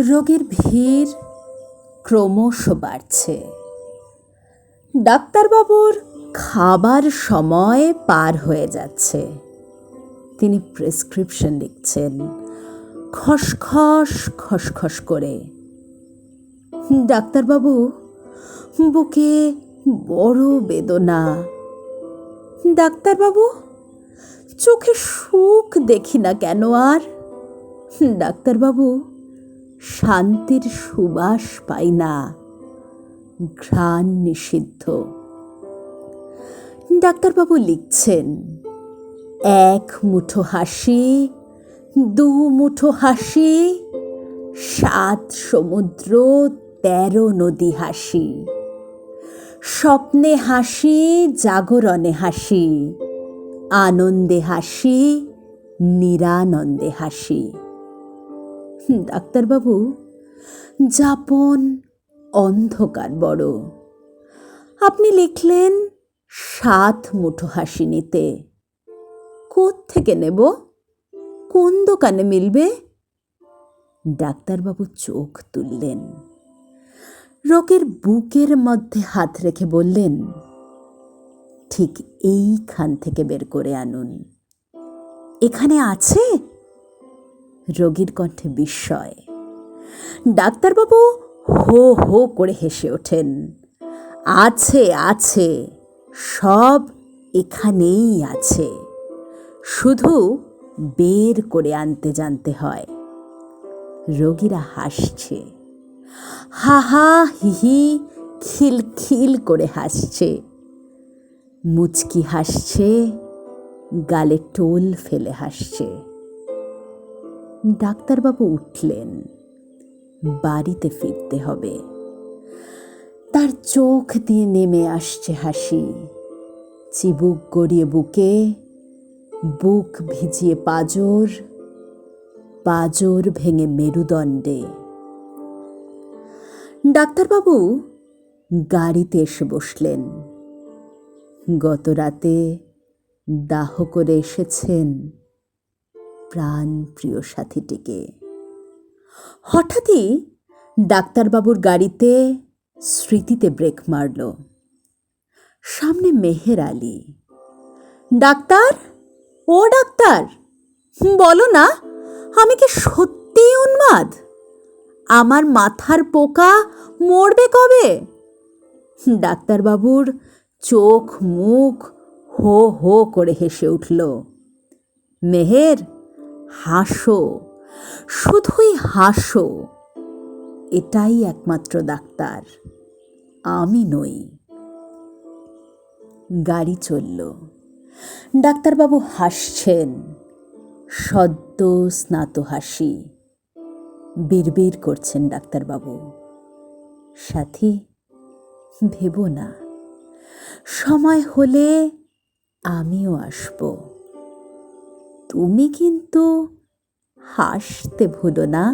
রোগীর ভিড় ক্রমশ বাড়ছে। ডাক্তারবাবুর খাবার সময় পার হয়ে যাচ্ছে। তিনি প্রেসক্রিপশন লিখছেন খসখস খসখস করে। ডাক্তারবাবু, বুকে বড় বেদনা। ডাক্তারবাবু, চোখে সুখ দেখি না কেন আর? ডাক্তারবাবু, শান্তির সুবাস পাই না, ঘ্রাণ নিষিদ্ধ। ডাক্তারবাবু লিখছেন, 1 মুঠো হাসি, 2 মুঠো হাসি, 7 সমুদ্র 13 নদী হাসি, স্বপ্নে হাসি, জাগরণে হাসি, আনন্দে হাসি, নিরানন্দে হাসি। ডাক্তারবাবু, যাপন অন্ধকার বড়। আপনি লিখলেন 7 মুঠো হাসি নিতে। কোত্থেকে নেব? কোন দোকানে মিলবে? ডাক্তারবাবু চোখ তুললেন, রোগীর বুকের মধ্যে হাত রেখে বললেন, ঠিক এইখান থেকে বের করে আনুন। এখানে আছে? রোগীর কণ্ঠে বিস্ময়। ডাক্তারবাবু হো হো করে হেসে ওঠেন, আছে আছে, সব এখানেই আছে, শুধু বের করে আনতে জানতে হয়। রোগীরা হাসছে, হা হা হিহি খিলখিল করে হাসছে, মুচকি হাসছে, গালে টোল ফেলে হাসছে। ডাক্তারবাবু উঠলেন, বাড়িতে ফিরতে হবে। তার চোখ দিয়ে নেমে আসছে হাসি, চিবুক গড়িয়ে বুকে, বুক ভিজিয়ে পাঁজর, পাঁজর ভেঙে মেরুদণ্ডে। ডাক্তারবাবু গাড়িতে এসে বসলেন। গত রাতে দাহ করে এসেছেন প্রাণ প্রিয় সাথীটিকে। হঠাৎই ডাক্তারবাবুর গাড়িতে স্মৃতিতে ব্রেক মারল। সামনে মেহের আলী। ডাক্তার, ও ডাক্তার, বলো না, আমি কি সত্যিই উন্মাদ? আমার মাথার পোকা মরবে কবে? ডাক্তারবাবুর চোখ মুখ হো হো করে হেসে উঠল। মেহের, হাসো, শুধুই হাসো, এটাই একমাত্র ডাক্তার, আমি নই। গাড়ি চলল। ডাক্তারবাবু হাসছেন, সদ্য স্নাত হাসি। বিড়বিড় করছেন ডাক্তারবাবু, সাথী, ভেবো না, সময় হলে আমিও আসব। তুমি কিন্তু হাসতে ভুলো না।